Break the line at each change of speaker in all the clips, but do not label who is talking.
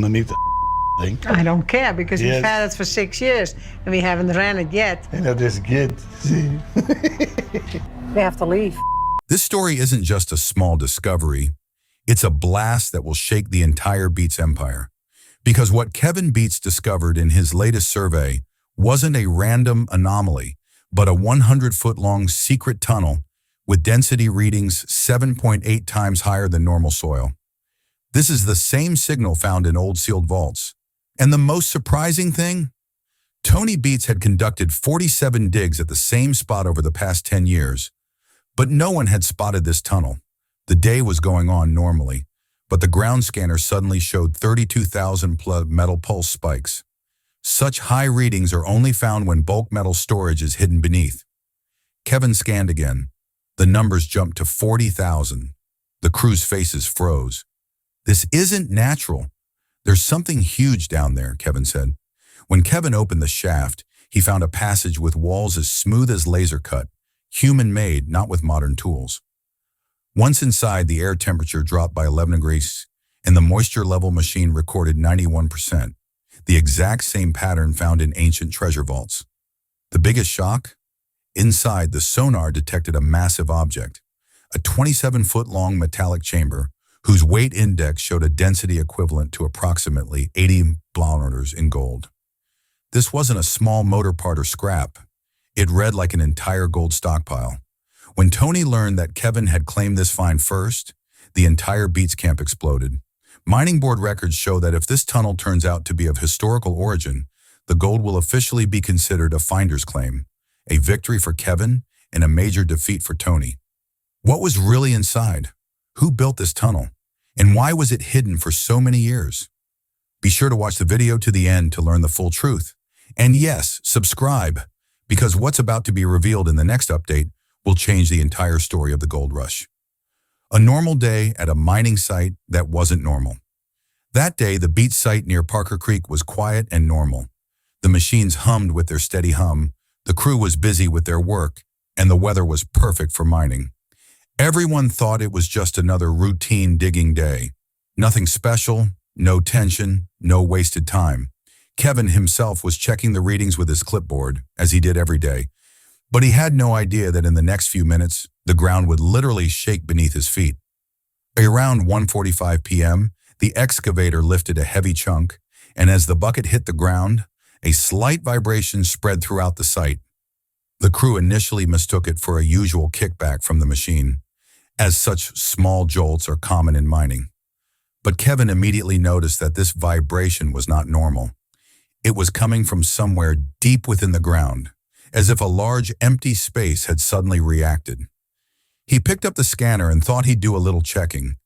underneath the thing.
I don't care, because
Yes.
we've had it for 6 years and we haven't ran it yet.
And that is good. See?
We have to leave.
This story isn't just a small discovery. It's a blast that will shake the entire Beets empire. Because what Kevin Beets discovered in his latest survey wasn't a random anomaly, but a 100-foot-long secret tunnel with density readings 7.8 times higher than normal soil. This is the same signal found in old sealed vaults. And the most surprising thing? Tony Beets had conducted 47 digs at the same spot over the past 10 years, but no one had spotted this tunnel. The day was going on normally, but the ground scanner suddenly showed 32,000 metal pulse spikes. Such high readings are only found when bulk metal storage is hidden beneath. Kevin scanned again. The numbers jumped to 40,000. The crew's faces froze. This isn't natural. There's something huge down there, Kevin said. When Kevin opened the shaft, he found a passage with walls as smooth as laser cut, human-made, not with modern tools. Once inside, the air temperature dropped by 11 degrees, and the moisture level machine recorded 91%, the exact same pattern found in ancient treasure vaults. The biggest shock? Inside, the sonar detected a massive object, a 27-foot-long metallic chamber whose weight index showed a density equivalent to approximately 80 kilometers in gold. This wasn't a small motor part or scrap. It read like an entire gold stockpile. When Tony learned that Kevin had claimed this find first, the entire Beets camp exploded. Mining board records show that if this tunnel turns out to be of historical origin, the gold will officially be considered a finder's claim, a victory for Kevin and a major defeat for Tony. What was really inside? Who built this tunnel? And why was it hidden for so many years? Be sure to watch the video to the end to learn the full truth. And yes, subscribe, because what's about to be revealed in the next update will change the entire story of the gold rush. A normal day at a mining site that wasn't normal. That day, the Beets site near Parker Creek was quiet and normal. The machines hummed with their steady hum, the crew was busy with their work, and the weather was perfect for mining. Everyone thought it was just another routine digging day. Nothing special, no tension, no wasted time. Kevin himself was checking the readings with his clipboard, as he did every day. But he had no idea that in the next few minutes, the ground would literally shake beneath his feet. Around 1:45 p.m., the excavator lifted a heavy chunk, and as the bucket hit the ground, a slight vibration spread throughout the site. The crew initially mistook it for a usual kickback from the machine, as such small jolts are common in mining. But Kevin immediately noticed that this vibration was not normal. It was coming from somewhere deep within the ground, as if a large empty space had suddenly reacted. He picked up the scanner and thought he'd do a little checking,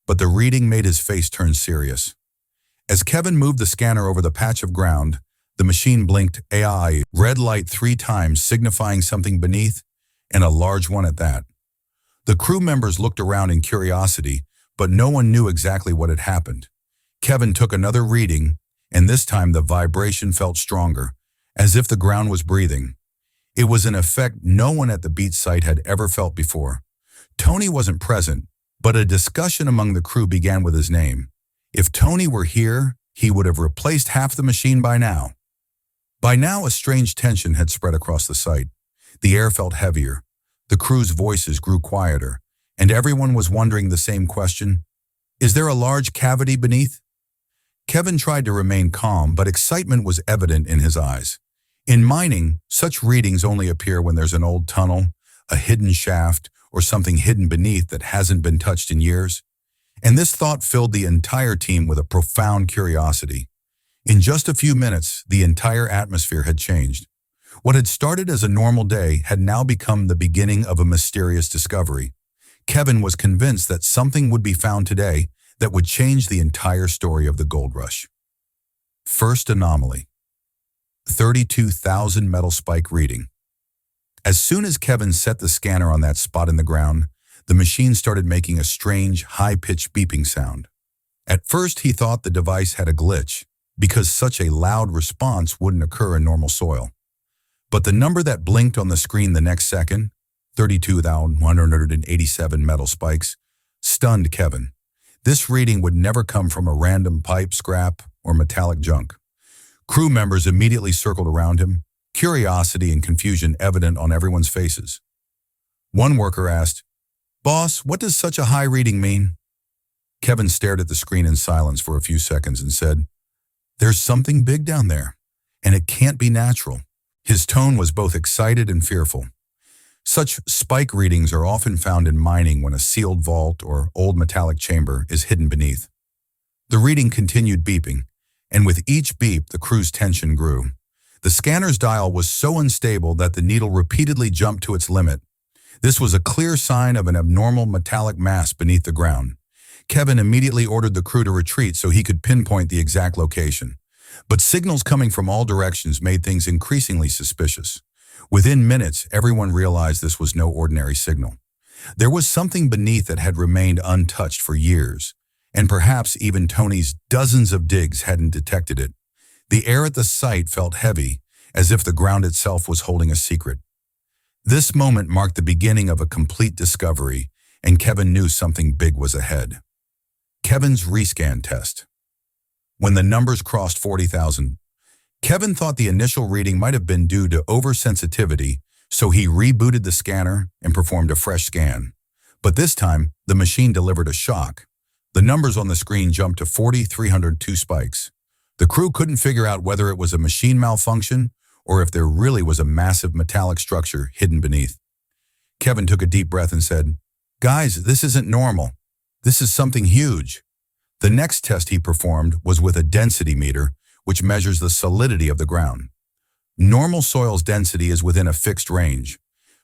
but the reading made his face turn serious. As Kevin moved the scanner over the patch of ground, the machine blinked AI, red light 3 times signifying something beneath, and a large one at that. The crew members looked around in curiosity, but no one knew exactly what had happened. Kevin took another reading, and this time the vibration felt stronger, as if the ground was breathing. It was an effect no one at the Beets site had ever felt before. Tony wasn't present, but a discussion among the crew began with his name. If Tony were here, he would have replaced half the machine by now. By now, a strange tension had spread across the site. The air felt heavier. The crew's voices grew quieter, and everyone was wondering the same question. Is there a large cavity beneath? Kevin tried to remain calm, but excitement was evident in his eyes. In mining, such readings only appear when there's an old tunnel, a hidden shaft, or something hidden beneath that hasn't been touched in years. And this thought filled the entire team with a profound curiosity. In just a few minutes, the entire atmosphere had changed. What had started as a normal day had now become the beginning of a mysterious discovery. Kevin was convinced that something would be found today that would change the entire story of the gold rush. First anomaly. 32,000 metal spike reading. As soon as Kevin set the scanner on that spot in the ground, the machine started making a strange, high-pitched beeping sound. At first, he thought the device had a glitch, because such a loud response wouldn't occur in normal soil. But the number that blinked on the screen the next second, 32,187 metal spikes, stunned Kevin. This reading would never come from a random pipe scrap or metallic junk. Crew members immediately circled around him, curiosity and confusion evident on everyone's faces. One worker asked, "Boss, what does such a high reading mean?" Kevin stared at the screen in silence for a few seconds and said, "There's something big down there, and it can't be natural." His tone was both excited and fearful. Such spike readings are often found in mining when a sealed vault or old metallic chamber is hidden beneath. The reading continued beeping, and with each beep, the crew's tension grew. The scanner's dial was so unstable that the needle repeatedly jumped to its limit. This was a clear sign of an abnormal metallic mass beneath the ground. Kevin immediately ordered the crew to retreat so he could pinpoint the exact location. But signals coming from all directions made things increasingly suspicious. Within minutes, everyone realized this was no ordinary signal. There was something beneath that had remained untouched for years, and perhaps even Tony's dozens of digs hadn't detected it. The air at the site felt heavy, as if the ground itself was holding a secret. This moment marked the beginning of a complete discovery, and Kevin knew something big was ahead. Kevin's rescan test. When the numbers crossed 40,000, Kevin thought the initial reading might have been due to oversensitivity, so he rebooted the scanner and performed a fresh scan. But this time, the machine delivered a shock. The numbers on the screen jumped to 4,302 spikes. The crew couldn't figure out whether it was a machine malfunction or if there really was a massive metallic structure hidden beneath. Kevin took a deep breath and said, "Guys, this isn't normal. This is something huge." The next test he performed was with a density meter, which measures the solidity of the ground. Normal soil's density is within a fixed range,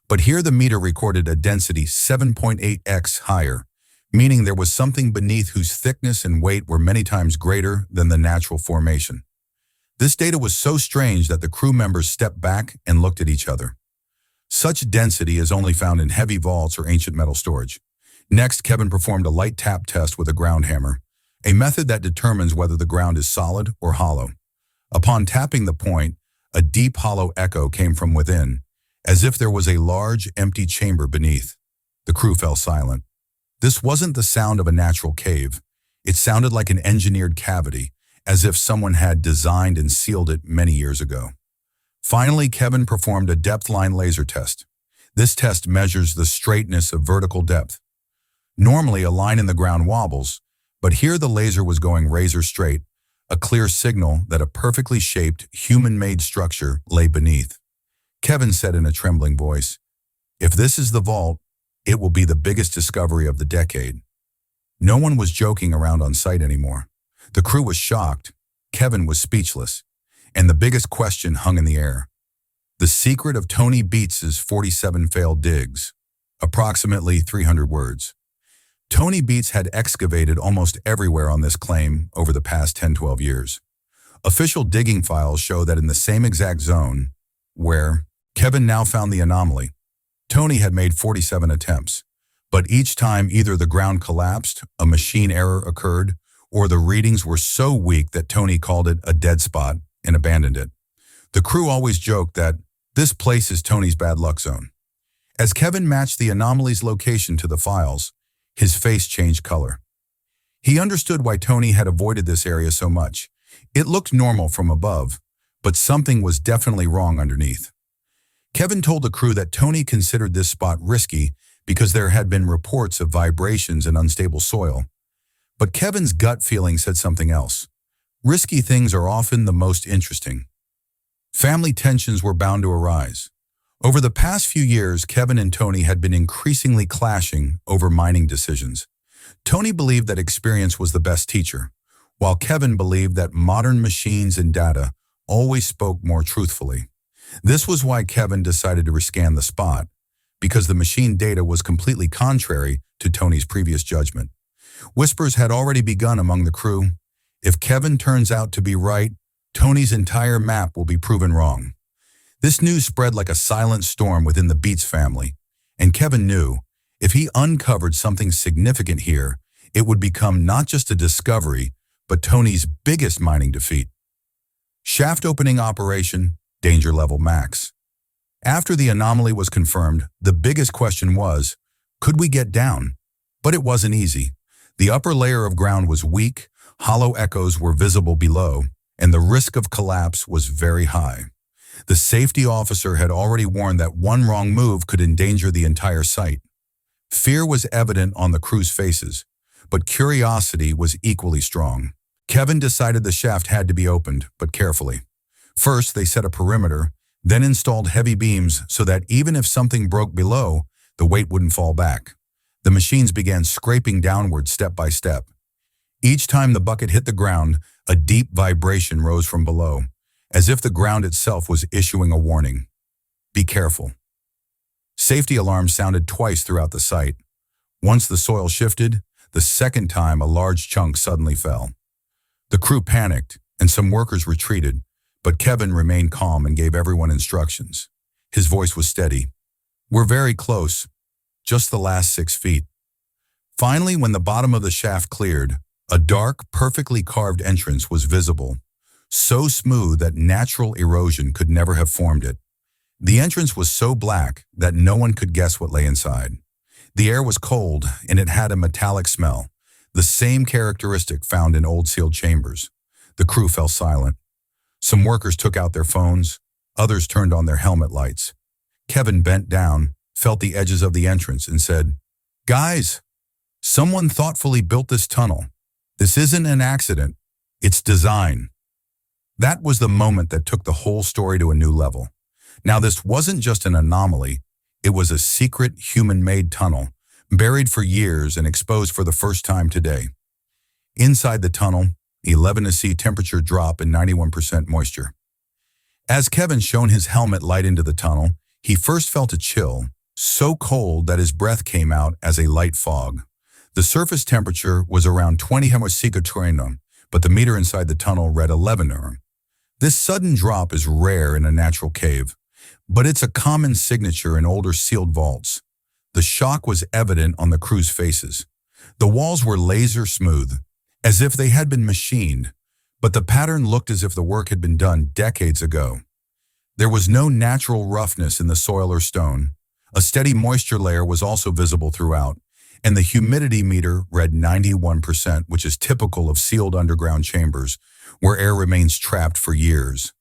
but here the meter recorded a density 7.8x higher, meaning there was something beneath whose thickness and weight were many times greater than the natural formation. This data was so strange that the crew members stepped back and looked at each other. Such density is only found in heavy vaults or ancient metal storage. Next, Kevin performed a light tap test with a ground hammer, a method that determines whether the ground is solid or hollow. Upon tapping the point, a deep hollow echo came from within, as if there was a large, empty chamber beneath. The crew fell silent. This wasn't the sound of a natural cave. It sounded like an engineered cavity, as if someone had designed and sealed it many years ago. Finally, Kevin performed a depth line laser test. This test measures the straightness of vertical depth. Normally, a line in the ground wobbles, but here the laser was going razor straight, a clear signal that a perfectly shaped, human-made structure lay beneath. Kevin said in a trembling voice, "If this is the vault, it will be the biggest discovery of the decade." No one was joking around on site anymore. The crew was shocked, Kevin was speechless, and the biggest question hung in the air. The secret of Tony Beets' 47 failed digs, approximately 300 words. Tony Beets had excavated almost everywhere on this claim over the past 10-12 years. Official digging files show that in the same exact zone, where Kevin now found the anomaly, Tony had made 47 attempts, but each time either the ground collapsed, a machine error occurred, or the readings were so weak that Tony called it a dead spot and abandoned it. The crew always joked that this place is Tony's bad luck zone. As Kevin matched the anomaly's location to the files, his face changed color. He understood why Tony had avoided this area so much. It looked normal from above, but something was definitely wrong underneath. Kevin told the crew that Tony considered this spot risky because there had been reports of vibrations and unstable soil. But Kevin's gut feeling said something else. Risky things are often the most interesting. Family tensions were bound to arise. Over the past few years, Kevin and Tony had been increasingly clashing over mining decisions. Tony believed that experience was the best teacher, while Kevin believed that modern machines and data always spoke more truthfully. This was why Kevin decided to rescan the spot, because the machine data was completely contrary to Tony's previous judgment. Whispers had already begun among the crew. If Kevin turns out to be right, Tony's entire map will be proven wrong. This news spread like a silent storm within the Beets family, and Kevin knew if he uncovered something significant here, it would become not just a discovery, but Tony's biggest mining defeat. Shaft opening operation, danger level max. After the anomaly was confirmed, the biggest question was, could we get down? But it wasn't easy. The upper layer of ground was weak, Hollow echoes were visible below, and the risk of collapse was very high. The safety officer had already warned that one wrong move could endanger the entire site. Fear was evident on the crew's faces, but curiosity was equally strong. Kevin decided the shaft had to be opened, but carefully. First, they set a perimeter, then installed heavy beams so that even if something broke below, the weight wouldn't fall back. The machines began scraping downward step by step. Each time the bucket hit the ground, a deep vibration rose from below, as if the ground itself was issuing a warning. Be careful. Safety alarms sounded twice throughout the site. Once the soil shifted, the second time a large chunk suddenly fell. The crew panicked, and some workers retreated, but Kevin remained calm and gave everyone instructions. His voice was steady. "We're very close, just the last 6 feet." Finally, when the bottom of the shaft cleared, a dark, perfectly carved entrance was visible, so smooth that natural erosion could never have formed it. The entrance was so black that no one could guess what lay inside. The air was cold, and it had a metallic smell, the same characteristic found in old sealed chambers. The crew fell silent. Some workers took out their phones, others turned on their helmet lights. Kevin bent down, felt the edges of the entrance, and said, "Guys, someone thoughtfully built this tunnel. This isn't an accident, it's design." That was the moment that took the whole story to a new level. Now, this wasn't just an anomaly, it was a secret human-made tunnel, buried for years and exposed for the first time today. Inside the tunnel, 11°C temperature drop and 91% moisture. As Kevin shone his helmet light into the tunnel, he first felt a chill, so cold that his breath came out as a light fog. The surface temperature was around 20°C, but the meter inside the tunnel read 11°C. This sudden drop is rare in a natural cave, but it's a common signature in older sealed vaults. The shock was evident on the crew's faces. The walls were laser smooth, as if they had been machined, but the pattern looked as if the work had been done decades ago. There was no natural roughness in the soil or stone. A steady moisture layer was also visible throughout, and the humidity meter read 91%, which is typical of sealed underground chambers, where air remains trapped for years.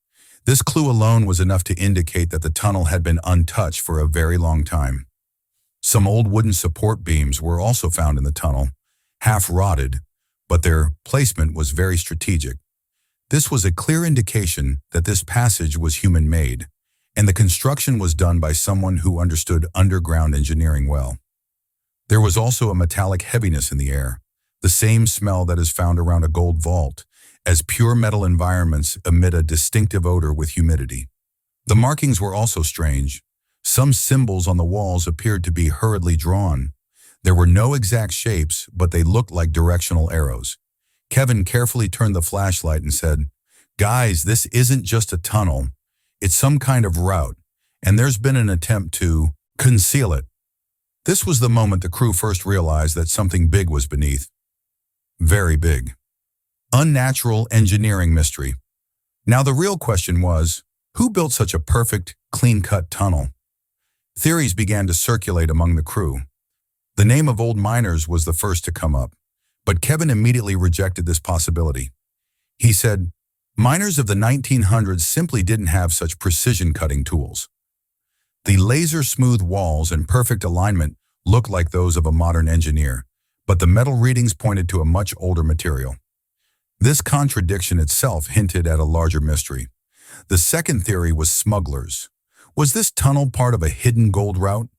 This clue alone was enough to indicate that the tunnel had been untouched for a very long time. Some old wooden support beams were also found in the tunnel, half rotted, but their placement was very strategic. This was a clear indication that this passage was human-made, and the construction was done by someone who understood underground engineering well. There was also a metallic heaviness in the air, the same smell that is found around a gold vault, as pure metal environments emit a distinctive odor with humidity. The markings were also strange. Some symbols on the walls appeared to be hurriedly drawn. There were no exact shapes, but they looked like directional arrows. Kevin carefully turned the flashlight and said, "Guys, this isn't just a tunnel. It's some kind of route, and there's been an attempt to conceal it." This was the moment the crew first realized that something big was beneath. Very big. Unnatural engineering mystery. Now the real question was, who built such a perfect, clean-cut tunnel? Theories began to circulate among the crew. The name of old miners was the first to come up, but Kevin immediately rejected this possibility. He said, miners of the 1900s simply didn't have such precision-cutting tools. The laser-smooth walls and perfect alignment looked like those of a modern engineer, but the metal readings pointed to a much older material. This contradiction itself hinted at a larger mystery. The second theory was smugglers. Was this tunnel part of a hidden gold route?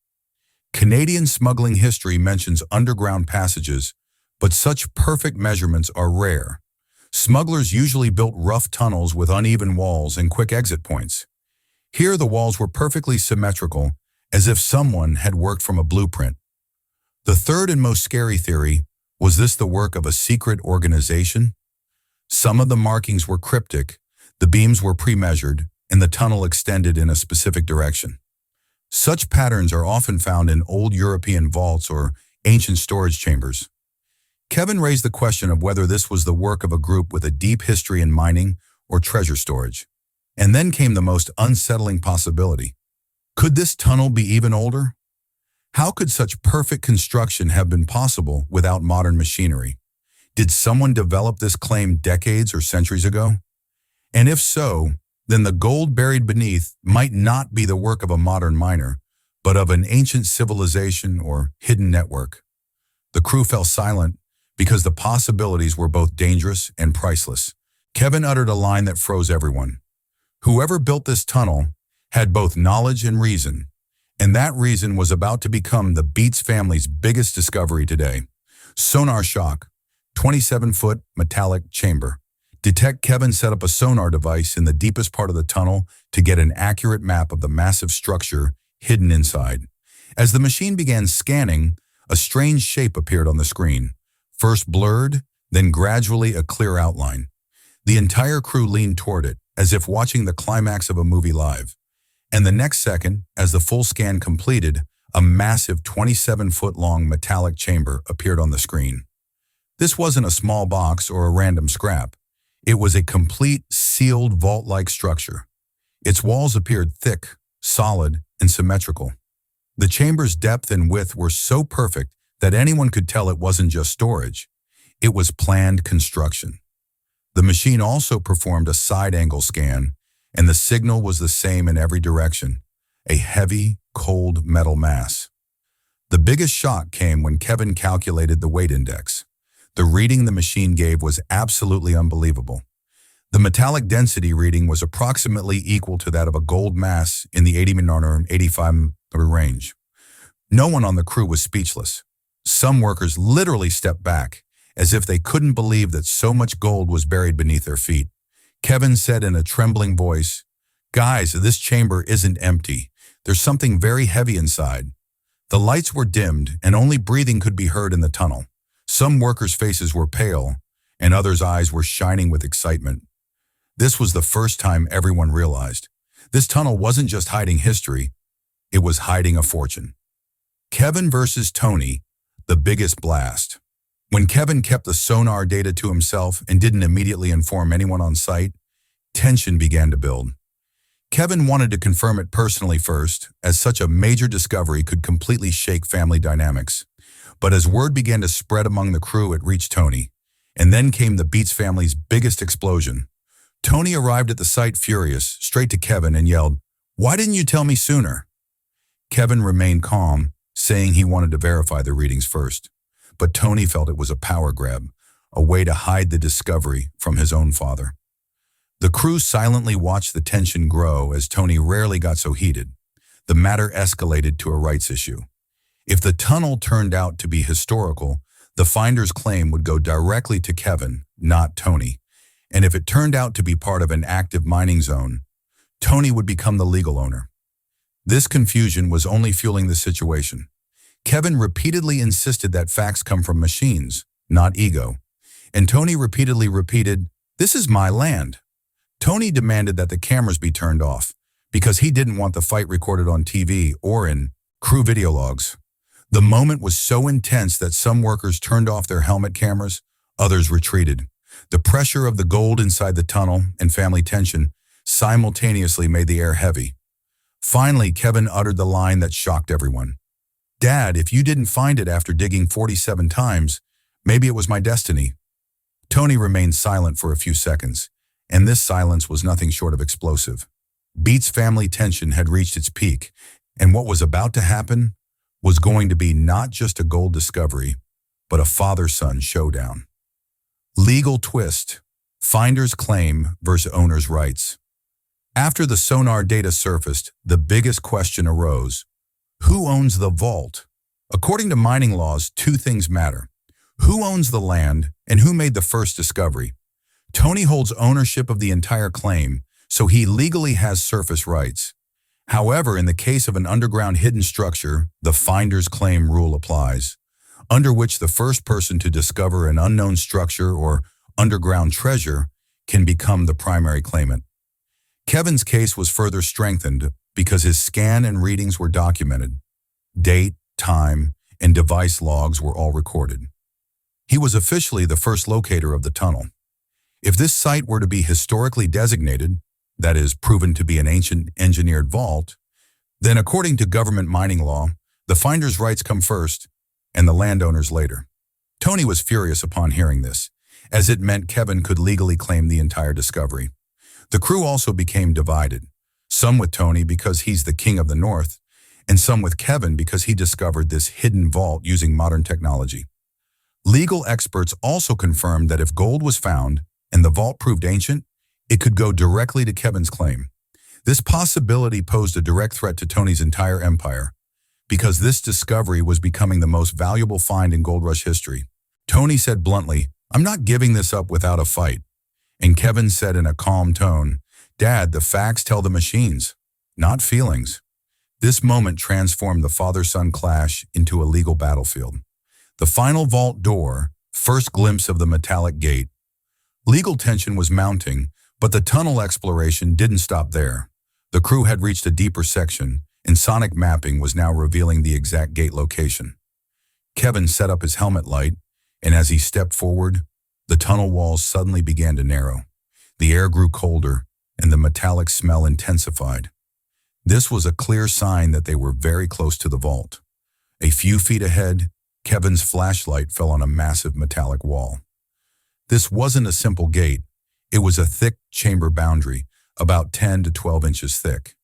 Canadian smuggling history mentions underground passages, but such perfect measurements are rare. Smugglers usually built rough tunnels with uneven walls and quick exit points. Here the walls were perfectly symmetrical, as if someone had worked from a blueprint. The third and most scary theory, was this the work of a secret organization? Some of the markings were cryptic, the beams were pre-measured, and the tunnel extended in a specific direction. Such patterns are often found in old European vaults or ancient storage chambers. Kevin raised the question of whether this was the work of a group with a deep history in mining or treasure storage. And then came the most unsettling possibility. Could this tunnel be even older? How could such perfect construction have been possible without modern machinery? Did someone develop this claim decades or centuries ago? And if so, then the gold buried beneath might not be the work of a modern miner, but of an ancient civilization or hidden network. The crew fell silent because the possibilities were both dangerous and priceless. Kevin uttered a line that froze everyone. Whoever built this tunnel had both knowledge and reason, and that reason was about to become the Beets family's biggest discovery today. Sonar shock, 27-foot metallic chamber. Detect Kevin set up a sonar device in the deepest part of the tunnel to get an accurate map of the massive structure hidden inside. As the machine began scanning, a strange shape appeared on the screen, first blurred, then gradually a clear outline. The entire crew leaned toward it, as if watching the climax of a movie live. And the next second, as the full scan completed, a massive 27-foot-long metallic chamber appeared on the screen. This wasn't a small box or a random scrap. It was a complete, sealed vault-like structure. Its walls appeared thick, solid, and symmetrical. The chamber's depth and width were so perfect that anyone could tell it wasn't just storage. It was planned construction. The machine also performed a side-angle scan, and the signal was the same in every direction, a heavy, cold metal mass. The biggest shock came when Kevin calculated the weight index. The reading the machine gave was absolutely unbelievable. The metallic density reading was approximately equal to that of a gold mass in the 85 range. No one on the crew was speechless. Some workers literally stepped back, as if they couldn't believe that so much gold was buried beneath their feet. Kevin said in a trembling voice, "Guys, this chamber isn't empty. There's something very heavy inside." The lights were dimmed, and only breathing could be heard in the tunnel. Some workers' faces were pale, and others' eyes were shining with excitement. This was the first time everyone realized this tunnel wasn't just hiding history, it was hiding a fortune. Kevin versus Tony, the biggest blast. When Kevin kept the sonar data to himself and didn't immediately inform anyone on site, tension began to build. Kevin wanted to confirm it personally first, as such a major discovery could completely shake family dynamics. But as word began to spread among the crew, it reached Tony. And then came the Beets family's biggest explosion. Tony arrived at the site furious, straight to Kevin, and yelled, "Why didn't you tell me sooner?" Kevin remained calm, saying he wanted to verify the readings first. But Tony felt it was a power grab, a way to hide the discovery from his own father. The crew silently watched the tension grow as Tony rarely got so heated. The matter escalated to a rights issue. If the tunnel turned out to be historical, the finder's claim would go directly to Kevin, not Tony. And if it turned out to be part of an active mining zone, Tony would become the legal owner. This confusion was only fueling the situation. Kevin repeatedly insisted that facts come from machines, not ego. And Tony repeatedly repeated, "This is my land." Tony demanded that the cameras be turned off because he didn't want the fight recorded on TV or in crew video logs. The moment was so intense that some workers turned off their helmet cameras, others retreated. The pressure of the gold inside the tunnel and family tension simultaneously made the air heavy. Finally, Kevin uttered the line that shocked everyone. "Dad, if you didn't find it after digging 47 times, maybe it was my destiny." Tony remained silent for a few seconds, and this silence was nothing short of explosive. Beets' family tension had reached its peak, and what was about to happen was going to be not just a gold discovery, but a father-son showdown. Legal twist: finder's claim versus owner's rights. After the sonar data surfaced, the biggest question arose. Who owns the vault? According to mining laws, two things matter. Who owns the land and who made the first discovery? Tony holds ownership of the entire claim, so he legally has surface rights. However, in the case of an underground hidden structure, the finder's claim rule applies, under which the first person to discover an unknown structure or underground treasure can become the primary claimant. Kevin's case was further strengthened because his scan and readings were documented. Date, time, and device logs were all recorded. He was officially the first locator of the tunnel. If this site were to be historically designated, that is, proven to be an ancient engineered vault, then according to government mining law, the finder's rights come first and the landowners later. Tony was furious upon hearing this, as it meant Kevin could legally claim the entire discovery. The crew also became divided, some with Tony because he's the king of the North, and some with Kevin because he discovered this hidden vault using modern technology. Legal experts also confirmed that if gold was found and the vault proved ancient, it could go directly to Kevin's claim. This possibility posed a direct threat to Tony's entire empire, because this discovery was becoming the most valuable find in gold rush history. Tony said bluntly, "I'm not giving this up without a fight." And Kevin said in a calm tone, "Dad, the facts tell the machines, not feelings." This moment transformed the father-son clash into a legal battlefield. The final vault door, first glimpse of the metallic gate. Legal tension was mounting, but the tunnel exploration didn't stop there. The crew had reached a deeper section, and sonic mapping was now revealing the exact gate location. Kevin set up his helmet light, and as he stepped forward, the tunnel walls suddenly began to narrow. The air grew colder, and the metallic smell intensified. This was a clear sign that they were very close to the vault. A few feet ahead, Kevin's flashlight fell on a massive metallic wall. This wasn't a simple gate. It was a thick chamber boundary, about 10 to 12 inches thick.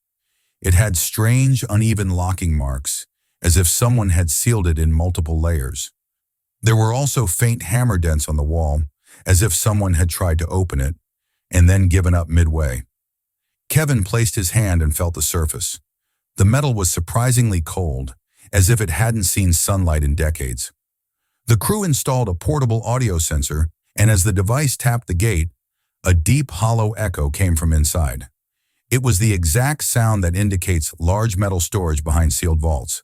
It had strange, uneven locking marks, as if someone had sealed it in multiple layers. There were also faint hammer dents on the wall, as if someone had tried to open it, and then given up midway. Kevin placed his hand and felt the surface. The metal was surprisingly cold, as if it hadn't seen sunlight in decades. The crew installed a portable audio sensor, and as the device tapped the gate, a deep, hollow echo came from inside. It was the exact sound that indicates large metal storage behind sealed vaults.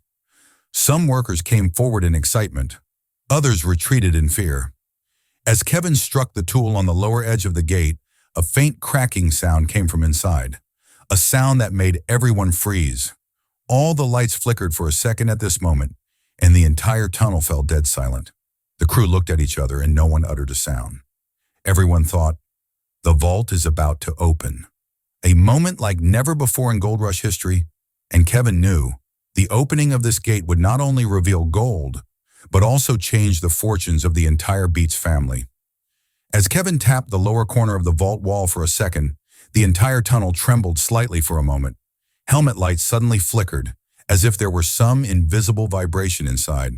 Some workers came forward in excitement. Others retreated in fear. As Kevin struck the tool on the lower edge of the gate, a faint cracking sound came from inside, a sound that made everyone freeze. All the lights flickered for a second at this moment, and the entire tunnel fell dead silent. The crew looked at each other and no one uttered a sound. Everyone thought, the vault is about to open. A moment like never before in gold rush history, and Kevin knew the opening of this gate would not only reveal gold, but also change the fortunes of the entire Beets family. As Kevin tapped the lower corner of the vault wall for a second, the entire tunnel trembled slightly for a moment. Helmet lights suddenly flickered, as if there were some invisible vibration inside.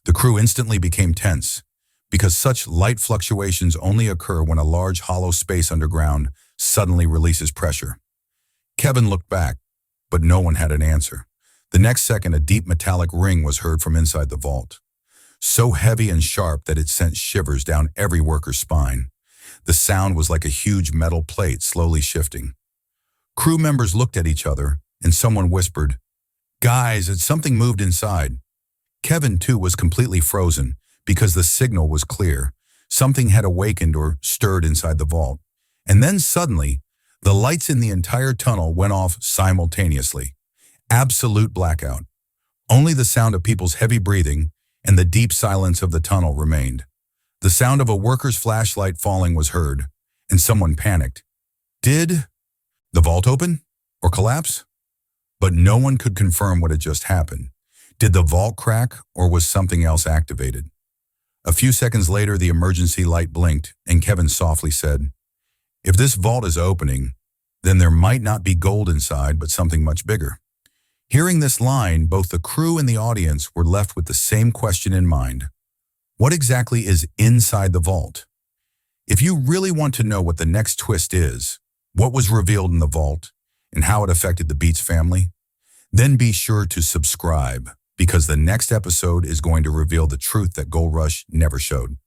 The crew instantly became tense, because such light fluctuations only occur when a large hollow space underground suddenly releases pressure. Kevin looked back, but no one had an answer. The next second, a deep metallic ring was heard from inside the vault, so heavy and sharp that it sent shivers down every worker's spine. The sound was like a huge metal plate slowly shifting. Crew members looked at each other, and someone whispered, "Guys, it's something moved inside." Kevin, too, was completely frozen, because the signal was clear. Something had awakened or stirred inside the vault. And then suddenly, the lights in the entire tunnel went off simultaneously. Absolute blackout. Only the sound of people's heavy breathing and the deep silence of the tunnel remained. The sound of a worker's flashlight falling was heard, and someone panicked. Did the vault open or collapse? But no one could confirm what had just happened. Did the vault crack or was something else activated? A few seconds later, the emergency light blinked, and Kevin softly said, "If this vault is opening, then there might not be gold inside, but something much bigger." Hearing this line, both the crew and the audience were left with the same question in mind. What exactly is inside the vault? If you really want to know what the next twist is, what was revealed in the vault, and how it affected the Beets family, then be sure to subscribe, because the next episode is going to reveal the truth that Gold Rush never showed.